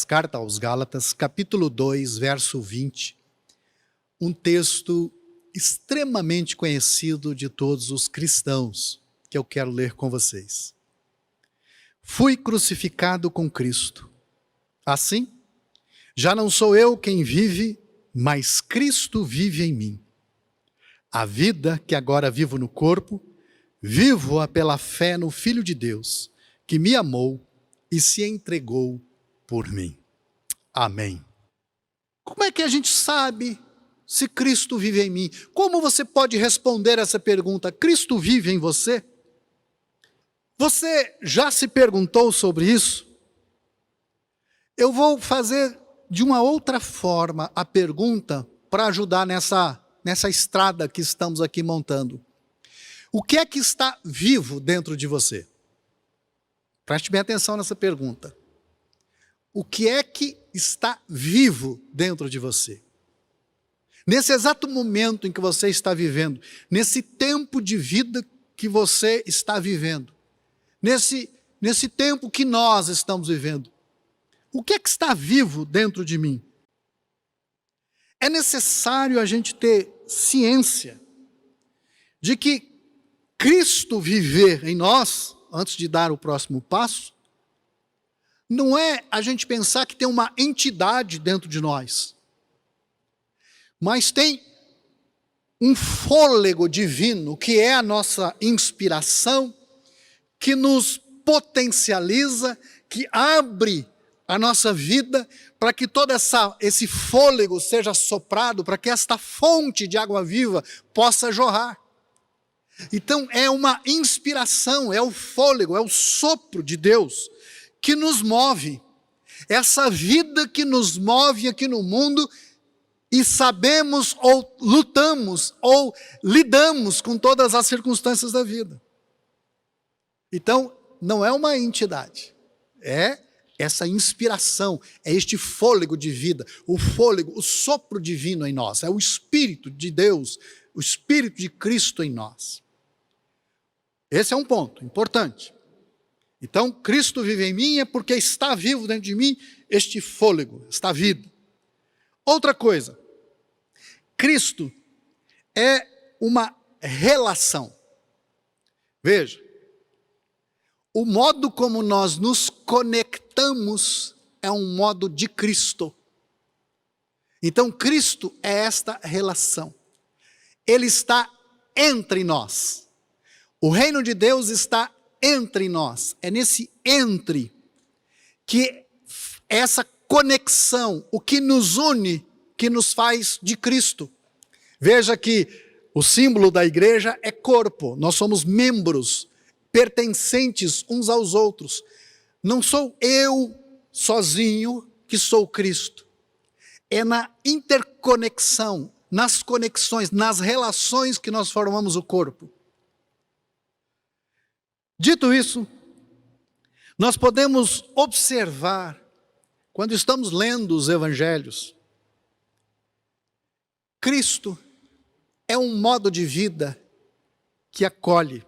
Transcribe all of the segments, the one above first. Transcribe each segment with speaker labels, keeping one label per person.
Speaker 1: Carta aos Gálatas, capítulo 2, verso 20, um texto extremamente conhecido de todos os cristãos, que eu quero ler com vocês. Fui crucificado com Cristo. Assim, já não sou eu quem vive, mas Cristo vive em mim. A vida que agora vivo no corpo, vivo-a pela fé no Filho de Deus, que me amou e se entregou por mim. Amém. Como é que a gente sabe se Cristo vive em mim? Como você pode responder essa pergunta? Cristo vive em você? Você já se perguntou sobre isso? Eu vou fazer de uma outra forma a pergunta para ajudar nessa estrada que estamos aqui montando. O que é que está vivo dentro de você? Preste bem atenção nessa pergunta. O que é que está vivo dentro de você? Nesse exato momento em que você está vivendo, nesse tempo de vida que você está vivendo, nesse tempo que nós estamos vivendo, o que é que está vivo dentro de mim? É necessário a gente ter ciência de que Cristo viver em nós, antes de dar o próximo passo, não é a gente pensar que tem uma entidade dentro de nós, mas tem um fôlego divino, que é a nossa inspiração, que nos potencializa, que abre a nossa vida para que todo esse fôlego seja soprado, para que esta fonte de água viva possa jorrar. Então é uma inspiração, é o fôlego, é o sopro de Deus que nos move, essa vida que nos move aqui no mundo, e sabemos ou lutamos ou lidamos com todas as circunstâncias da vida. Então, não é uma entidade, é essa inspiração, é este fôlego de vida, o fôlego, o sopro divino em nós, é o Espírito de Deus, o Espírito de Cristo em nós. Esse é um ponto importante. Então, Cristo vive em mim é porque está vivo dentro de mim este fôlego, esta vida. Outra coisa, Cristo é uma relação. Veja, o modo como nós nos conectamos é um modo de Cristo. Então, Cristo é esta relação. Ele está entre nós. O reino de Deus está entre nós. É nesse entre que essa conexão, o que nos une, que nos faz de Cristo. Veja que o símbolo da igreja é corpo. Nós somos membros, pertencentes uns aos outros. Não sou eu sozinho que sou Cristo. É na interconexão, nas conexões, nas relações que nós formamos o corpo. Dito isso, nós podemos observar, quando estamos lendo os evangelhos, Cristo é um modo de vida que acolhe,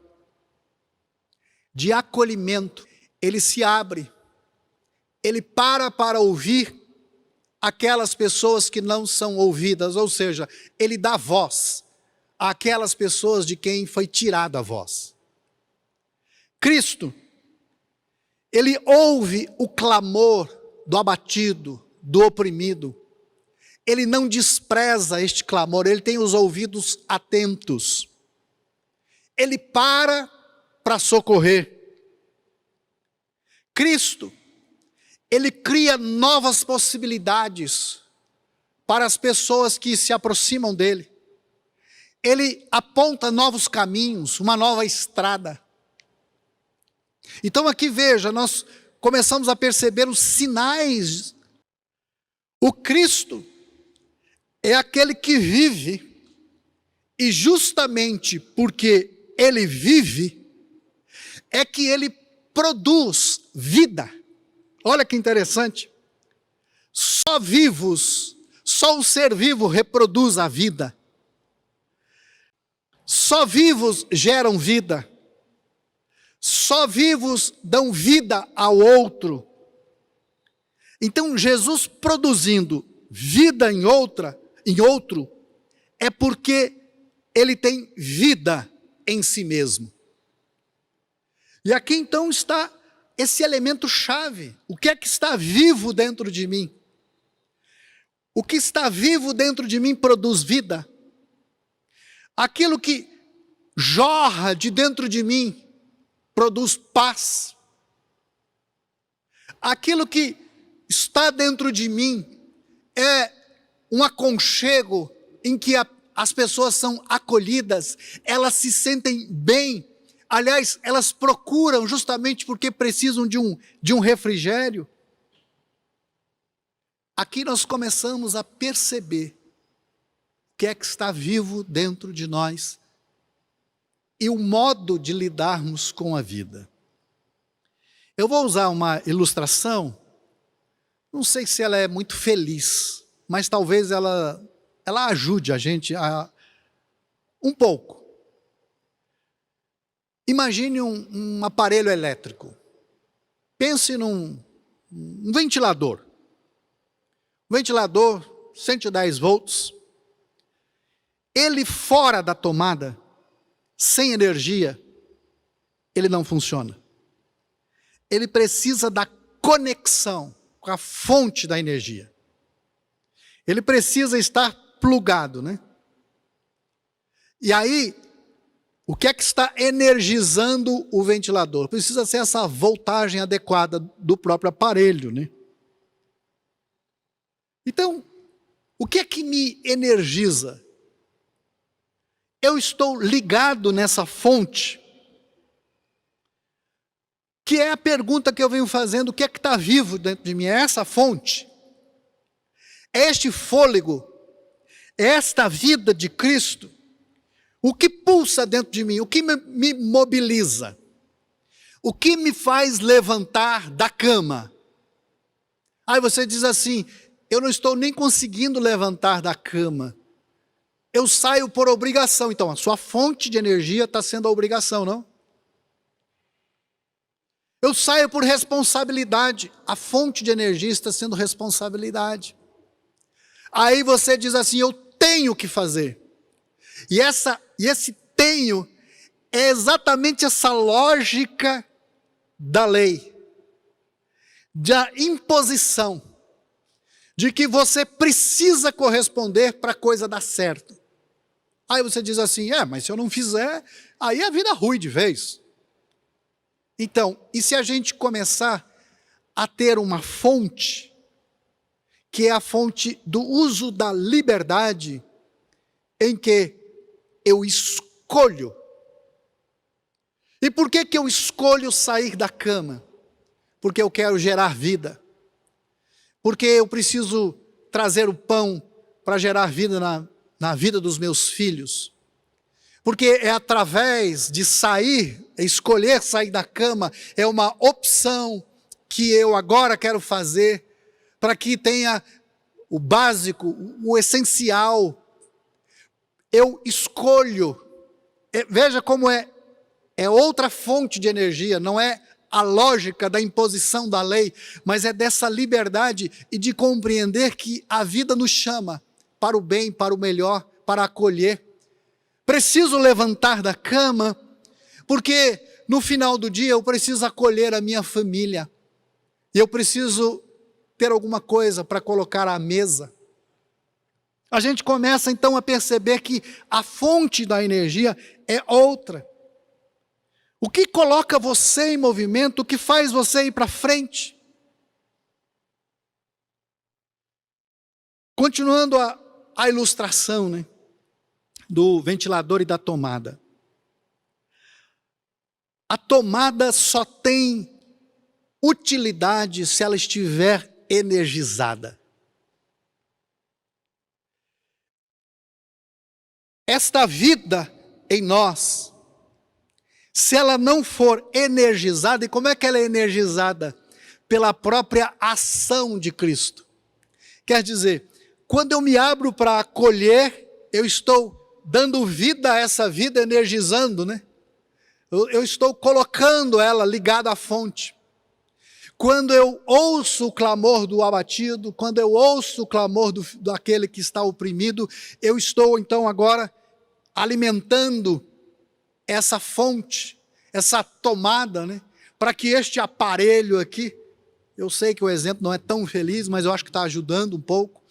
Speaker 1: de acolhimento. Ele se abre, ele para ouvir aquelas pessoas que não são ouvidas, ou seja, ele dá voz àquelas pessoas de quem foi tirada a voz. Cristo, ele ouve o clamor do abatido, do oprimido. Ele não despreza este clamor, ele tem os ouvidos atentos. Ele para socorrer. Cristo, ele cria novas possibilidades para as pessoas que se aproximam dele. Ele aponta novos caminhos, uma nova estrada. Então aqui veja, nós começamos a perceber os sinais. O Cristo é aquele que vive, e justamente porque ele vive, é que ele produz vida. Olha que interessante. Só vivos, só o ser vivo reproduz a vida. Só vivos geram vida. Só vivos dão vida ao outro. Então, Jesus produzindo vida em outro, é porque ele tem vida em si mesmo. E aqui então está esse elemento chave. O que é que está vivo dentro de mim? O que está vivo dentro de mim produz vida. Aquilo que jorra de dentro de mim produz paz. Aquilo que está dentro de mim é um aconchego em que as pessoas são acolhidas, elas se sentem bem. Aliás, elas procuram justamente porque precisam de um refrigério. Aqui nós começamos a perceber o que é que está vivo dentro de nós e o modo de lidarmos com a vida. Eu vou usar uma ilustração, não sei se ela é muito feliz, mas talvez ela ajude a gente um pouco. Imagine um aparelho elétrico. Pense num ventilador. Um ventilador, 110 volts. Ele fora da tomada, sem energia, ele não funciona. Ele precisa da conexão com a fonte da energia. Ele precisa estar plugado, né? E aí, o que é que está energizando o ventilador? Precisa ser essa voltagem adequada do próprio aparelho, né? Então, o que é que me energiza? Eu estou ligado nessa fonte, que é a pergunta que eu venho fazendo: o que é que está vivo dentro de mim? É essa fonte? É este fôlego? É esta vida de Cristo? O que pulsa dentro de mim? O que me mobiliza? O que me faz levantar da cama? Aí você diz assim: eu não estou nem conseguindo levantar da cama. Eu saio por obrigação. Então, a sua fonte de energia está sendo a obrigação, não? Eu saio por responsabilidade. A fonte de energia está sendo responsabilidade. Aí você diz assim: eu tenho que fazer. E esse tenho é exatamente essa lógica da lei, da imposição, de que você precisa corresponder para a coisa dar certo. Aí você diz assim: mas se eu não fizer, aí a vida rui de vez. Então, e se a gente começar a ter uma fonte, que é a fonte do uso da liberdade, em que eu escolho. E por que eu escolho sair da cama? Porque eu quero gerar vida. Porque eu preciso trazer o pão para gerar vida na vida dos meus filhos. Porque é através de escolher sair da cama, é uma opção que eu agora quero fazer para que tenha o básico, o essencial. Eu escolho. Veja como é outra fonte de energia, não é a lógica da imposição da lei, mas é dessa liberdade e de compreender que a vida nos chama para o bem, para o melhor, para acolher. Preciso levantar da cama, porque no final do dia eu preciso acolher a minha família, e eu preciso ter alguma coisa para colocar à mesa. A gente começa então a perceber que a fonte da energia é outra. O que coloca você em movimento, o que faz você ir para frente? Continuando a ilustração, né, do ventilador e da tomada. A tomada só tem utilidade se ela estiver energizada. Esta vida em nós, se ela não for energizada, e como é que ela é energizada? Pela própria ação de Cristo. Quer dizer, quando eu me abro para acolher, eu estou dando vida a essa vida, energizando, né? Eu estou colocando ela ligada à fonte. quando eu ouço o clamor do abatido, quando eu ouço o clamor daquele que está oprimido, eu estou então agora alimentando essa fonte, essa tomada, né? Para que este aparelho aqui, eu sei que o exemplo não é tão feliz, mas eu acho que está ajudando um pouco,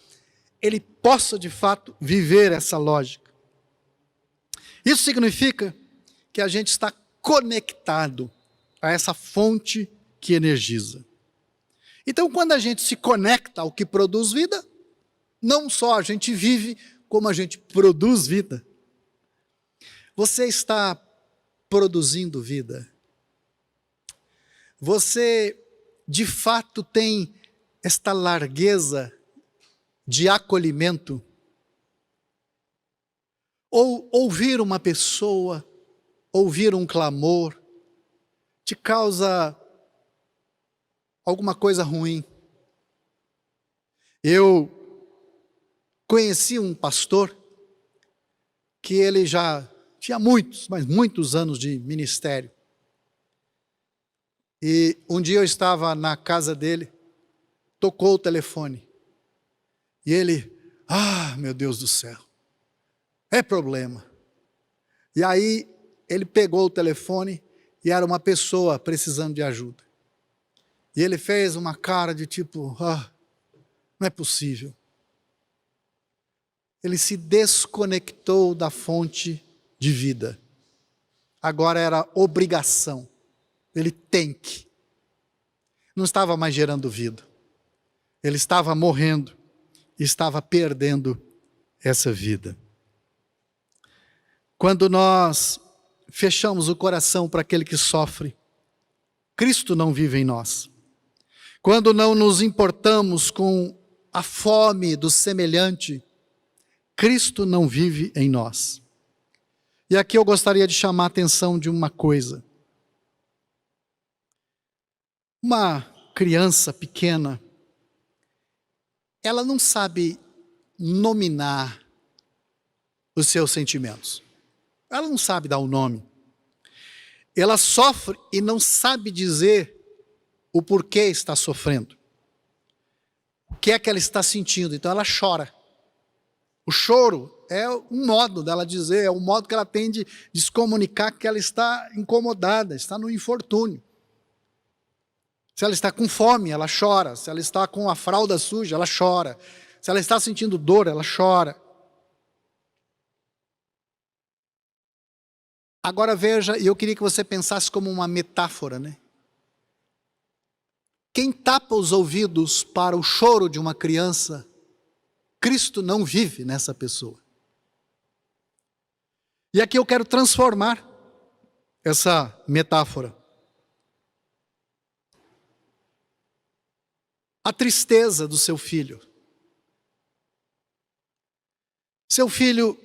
Speaker 1: ele possa de fato viver essa lógica. Isso significa que a gente está conectado a essa fonte que energiza. Então, quando a gente se conecta ao que produz vida, não só a gente vive, como a gente produz vida. Você está produzindo vida. Você, de fato, tem esta largueza de acolhimento. Ou ouvir uma pessoa, ouvir um clamor, te causa alguma coisa ruim. Eu conheci um pastor que ele já tinha muitos, mas muitos anos de ministério. E um dia eu estava na casa dele, tocou o telefone. E ele, meu Deus do céu, é problema. E aí ele pegou o telefone e era uma pessoa precisando de ajuda. E ele fez uma cara de tipo, não é possível. Ele se desconectou da fonte de vida. Agora era obrigação. Ele tem que. Não estava mais gerando vida. Ele estava morrendo. Estava perdendo essa vida. Quando nós fechamos o coração para aquele que sofre, Cristo não vive em nós. Quando não nos importamos com a fome do semelhante, Cristo não vive em nós. E aqui eu gostaria de chamar a atenção de uma coisa. Uma criança pequena, ela não sabe nominar os seus sentimentos. Ela não sabe dar o nome. Ela sofre e não sabe dizer o porquê está sofrendo. O que é que ela está sentindo? Então ela chora. O choro é um modo dela dizer, é um modo que ela tem de se comunicar que ela está incomodada, está no infortúnio. Se ela está com fome, ela chora. Se ela está com a fralda suja, ela chora. Se ela está sentindo dor, ela chora. Agora veja, e eu queria que você pensasse como uma metáfora, né? Quem tapa os ouvidos para o choro de uma criança, Cristo não vive nessa pessoa. E aqui eu quero transformar essa metáfora. A tristeza do seu filho. Seu filho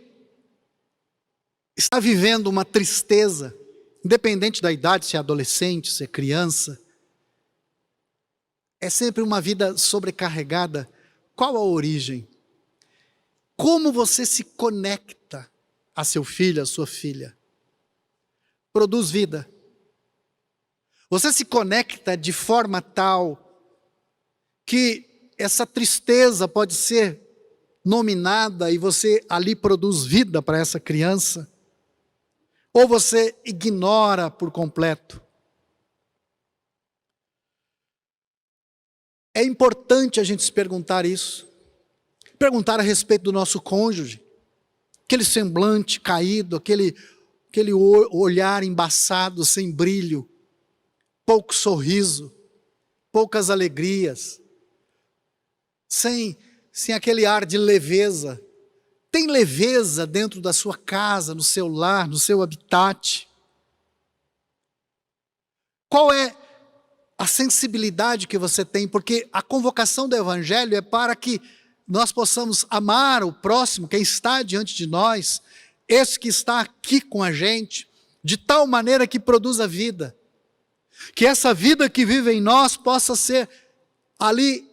Speaker 1: está vivendo uma tristeza, independente da idade, se é adolescente, se é criança. É sempre uma vida sobrecarregada. Qual a origem? Como você se conecta a seu filho, a sua filha? Produz vida. Você se conecta de forma tal que essa tristeza pode ser nominada e você ali produz vida para essa criança? Ou você ignora por completo? É importante a gente se perguntar isso. Perguntar a respeito do nosso cônjuge. Aquele semblante caído, aquele olhar embaçado, sem brilho, pouco sorriso, poucas alegrias, sem aquele ar de leveza. Tem leveza dentro da sua casa, no seu lar, no seu habitat? Qual é a sensibilidade que você tem? Porque a convocação do Evangelho é para que nós possamos amar o próximo, quem está diante de nós, esse que está aqui com a gente, de tal maneira que produza vida. Que essa vida que vive em nós possa ser ali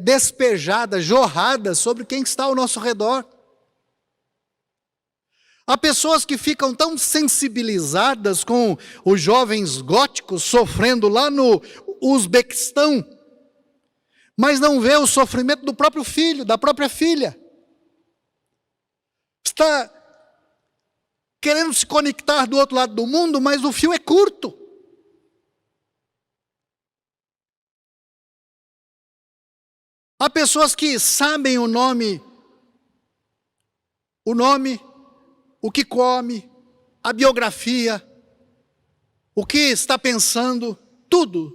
Speaker 1: despejada, jorrada sobre quem está ao nosso redor. Há pessoas que ficam tão sensibilizadas com os jovens góticos sofrendo lá no Uzbequistão, mas não vê o sofrimento do próprio filho, da própria filha. Está querendo se conectar do outro lado do mundo, mas o fio é curto. Há pessoas que sabem o nome, o que come, a biografia, o que está pensando, tudo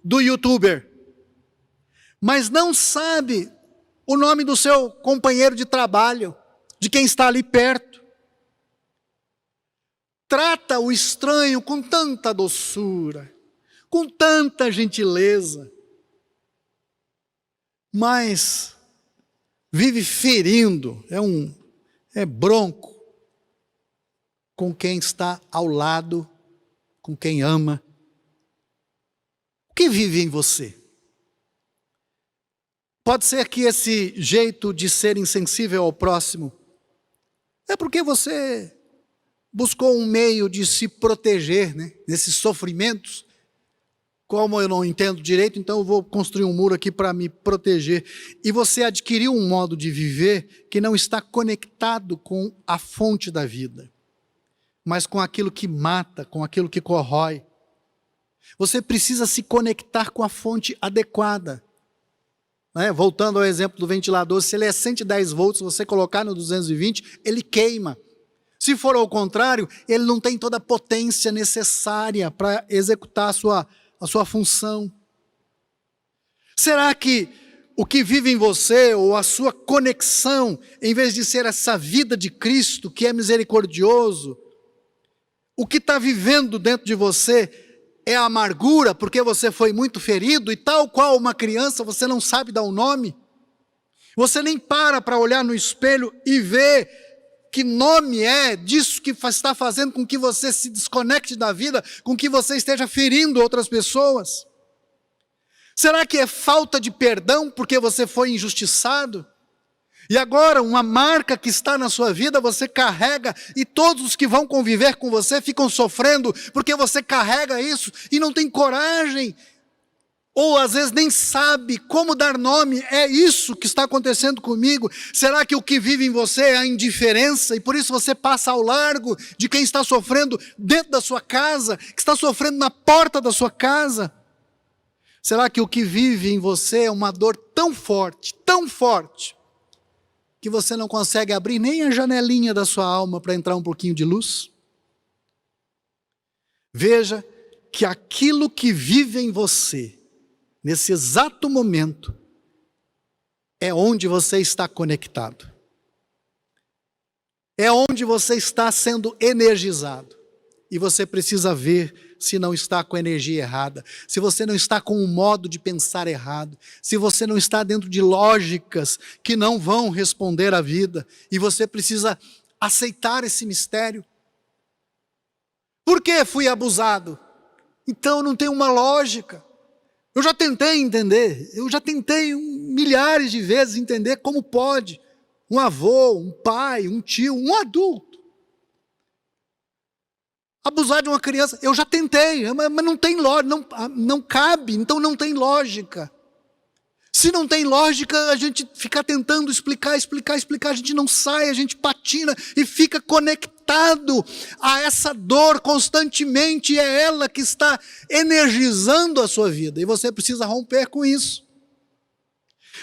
Speaker 1: do youtuber, mas não sabe o nome do seu companheiro de trabalho, de quem está ali perto. Trata o estranho com tanta doçura, com tanta gentileza, mas vive ferindo, é bronco com quem está ao lado, com quem ama. O que vive em você? Pode ser que esse jeito de ser insensível ao próximo é porque você buscou um meio de se proteger, né, desses sofrimentos. Como eu não entendo direito, então eu vou construir um muro aqui para me proteger. E você adquiriu um modo de viver que não está conectado com a fonte da vida, mas com aquilo que mata, com aquilo que corrói. Você precisa se conectar com a fonte adequada. Voltando ao exemplo do ventilador, se ele é 110 volts, se você colocar no 220, ele queima. Se for ao contrário, ele não tem toda a potência necessária para executar a sua função. Será que o que vive em você, ou a sua conexão, em vez de ser essa vida de Cristo, que é misericordioso, o que está vivendo dentro de você é a amargura, porque você foi muito ferido, e tal qual uma criança, você não sabe dar um nome? Você nem para olhar no espelho e ver que nome é disso que está fazendo com que você se desconecte da vida, com que você esteja ferindo outras pessoas? Será que é falta de perdão porque você foi injustiçado? E agora uma marca que está na sua vida você carrega, e todos os que vão conviver com você ficam sofrendo porque você carrega isso e não tem coragem, ou às vezes nem sabe como dar nome. É isso que está acontecendo comigo. Será que o que vive em você é a indiferença, e por isso você passa ao largo de quem está sofrendo dentro da sua casa, que está sofrendo na porta da sua casa? Será que o que vive em você é uma dor tão forte, que você não consegue abrir nem a janelinha da sua alma para entrar um pouquinho de luz? Veja que aquilo que vive em você, nesse exato momento, é onde você está conectado. É onde você está sendo energizado. E você precisa ver se não está com a energia errada, se você não está com um modo de pensar errado, se você não está dentro de lógicas que não vão responder à vida, e você precisa aceitar esse mistério. Por que fui abusado? Então não tem uma lógica. Eu já tentei entender, milhares de vezes entender como pode um avô, um pai, um tio, um adulto abusar de uma criança. Eu já tentei, mas não tem lógica, não cabe, então não tem lógica. Se não tem lógica, a gente fica tentando explicar, a gente não sai, a gente patina e fica conectado a essa dor constantemente, e é ela que está energizando a sua vida, e você precisa romper com isso.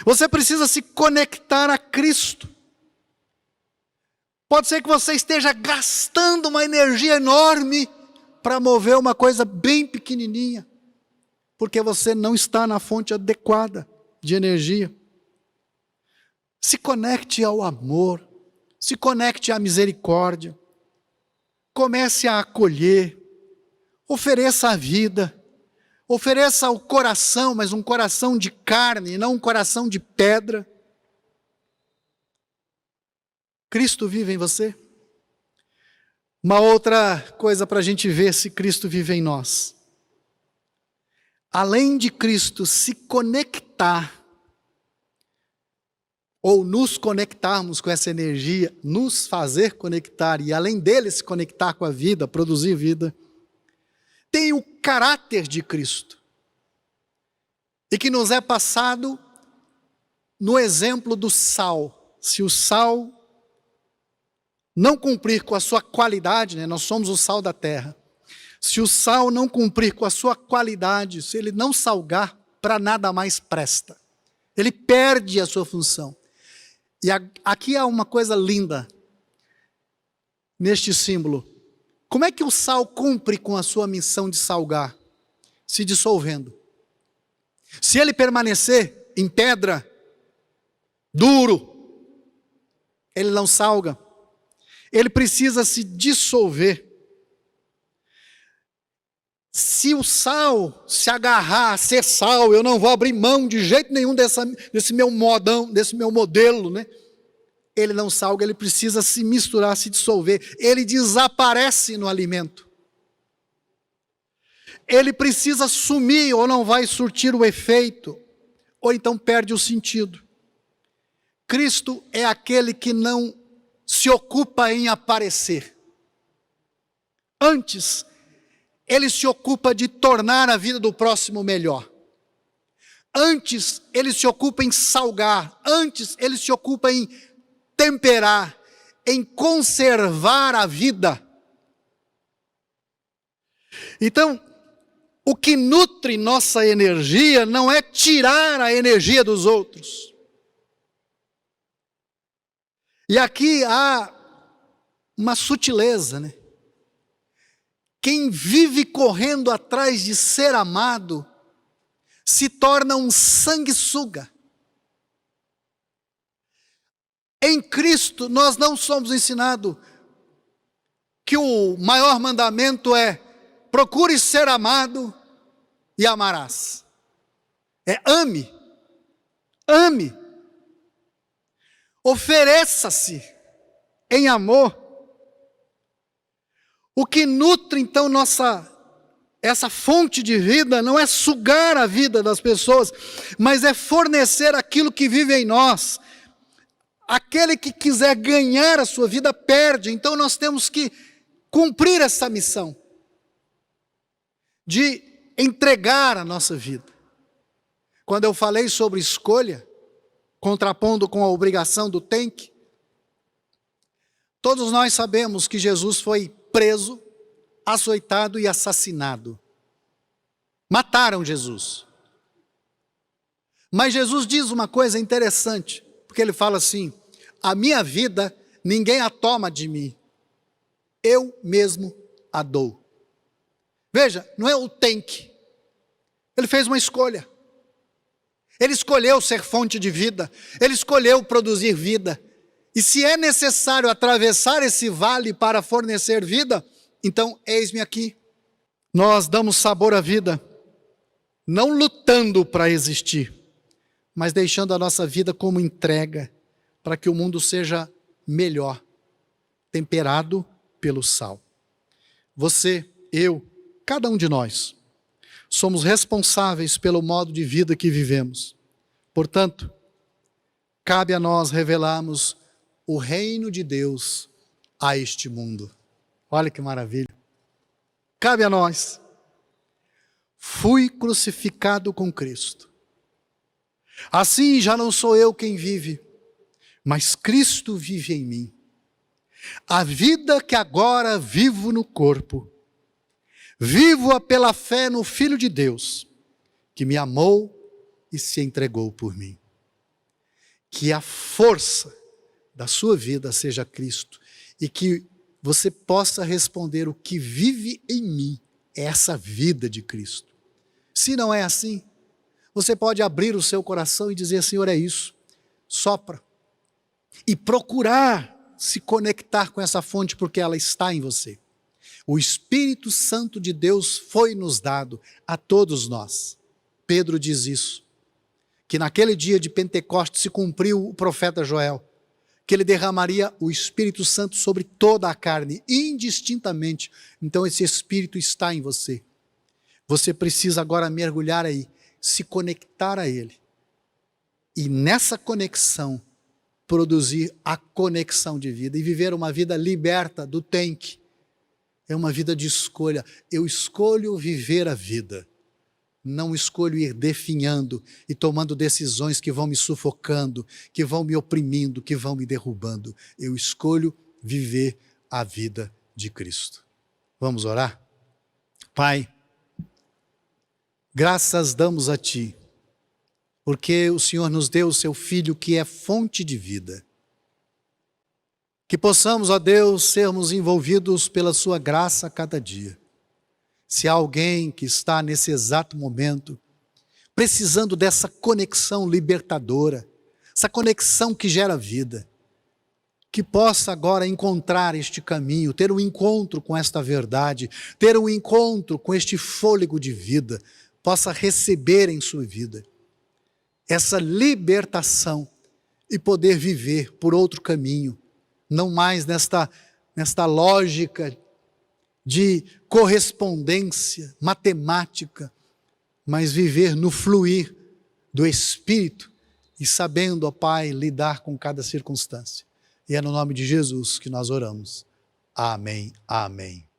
Speaker 1: Você precisa se conectar a Cristo. Pode ser que você esteja gastando uma energia enorme para mover uma coisa bem pequenininha, porque você não está na fonte adequada de energia. Se conecte ao amor, se conecte à misericórdia, comece a acolher, ofereça a vida, ofereça o coração, mas um coração de carne, não um coração de pedra. Cristo vive em você? Uma outra coisa para a gente ver se Cristo vive em nós. Além de Cristo se conectar ou nos conectarmos com essa energia, nos fazer conectar, e além dele se conectar com a vida, produzir vida, tem o caráter de Cristo, e que nos é passado no exemplo do sal. Se o sal não cumprir com a sua qualidade, né, nós somos o sal da terra, se o sal não cumprir com a sua qualidade, se ele não salgar, para nada mais presta, ele perde a sua função. E aqui há uma coisa linda neste símbolo. Como é que o sal cumpre com a sua missão de salgar? Se dissolvendo. Se ele permanecer em pedra, duro, ele não salga. Ele precisa se dissolver. Se o sal se agarrar a ser sal, eu não vou abrir mão de jeito nenhum desse meu modão, desse meu modelo, né? Ele não salga, ele precisa se misturar, se dissolver. Ele desaparece no alimento. Ele precisa sumir ou não vai surtir o efeito, ou então perde o sentido. Cristo é aquele que não se ocupa em aparecer. Antes, ele se ocupa de tornar a vida do próximo melhor. Antes, ele se ocupa em salgar. Antes, ele se ocupa em temperar, em conservar a vida. Então, o que nutre nossa energia não é tirar a energia dos outros. E aqui há uma sutileza, né? Quem vive correndo atrás de ser amado, se torna um sanguessuga. Em Cristo, nós não somos ensinados que o maior mandamento é: procure ser amado e amarás. É ame, ame, ofereça-se em amor. O que nutre então essa fonte de vida não é sugar a vida das pessoas, mas é fornecer aquilo que vive em nós. Aquele que quiser ganhar a sua vida perde, então nós temos que cumprir essa missão de entregar a nossa vida. Quando eu falei sobre escolha, contrapondo com a obrigação do tem que, todos nós sabemos que Jesus foi preso, açoitado e assassinado. Mataram Jesus. Mas Jesus diz uma coisa interessante, porque ele fala assim: a minha vida ninguém a toma de mim, eu mesmo a dou. Veja, não é o tem que. Ele fez uma escolha. Ele escolheu ser fonte de vida, ele escolheu produzir vida. E se é necessário atravessar esse vale para fornecer vida, então eis-me aqui. Nós damos sabor à vida, não lutando para existir, mas deixando a nossa vida como entrega, para que o mundo seja melhor, temperado pelo sal. Você, eu, cada um de nós, somos responsáveis pelo modo de vida que vivemos. Portanto, cabe a nós revelarmos o reino de Deus a este mundo. Olha que maravilha. Cabe a nós. Fui crucificado com Cristo. Assim já não sou eu quem vive, mas Cristo vive em mim. A vida que agora vivo no corpo, vivo-a pela fé no Filho de Deus, que me amou e se entregou por mim. Que a força da sua vida seja Cristo, e que você possa responder: o que vive em mim é essa vida de Cristo. Se não é assim, você pode abrir o seu coração e dizer: Senhor, é isso, sopra, e procurar se conectar com essa fonte, porque ela está em você. O Espírito Santo de Deus foi nos dado a todos nós. Pedro diz isso, que naquele dia de Pentecostes se cumpriu o profeta Joel, que ele derramaria o Espírito Santo sobre toda a carne, indistintamente. Então esse Espírito está em você. Você precisa agora mergulhar aí, se conectar a ele. E nessa conexão, produzir a conexão de vida e viver uma vida liberta do tem que. É uma vida de escolha. Eu escolho viver a vida. Não escolho ir definhando e tomando decisões que vão me sufocando, que vão me oprimindo, que vão me derrubando. Eu escolho viver a vida de Cristo. Vamos orar? Pai, graças damos a Ti, porque o Senhor nos deu o Seu Filho que é fonte de vida. Que possamos, ó Deus, sermos envolvidos pela Sua graça a cada dia. Se há alguém que está nesse exato momento precisando dessa conexão libertadora, essa conexão que gera vida, que possa agora encontrar este caminho, ter um encontro com esta verdade, ter um encontro com este fôlego de vida, possa receber em sua vida essa libertação e poder viver por outro caminho, não mais nesta lógica de correspondência matemática, mas viver no fluir do Espírito e sabendo, ó Pai, lidar com cada circunstância. E é no nome de Jesus que nós oramos. Amém, amém.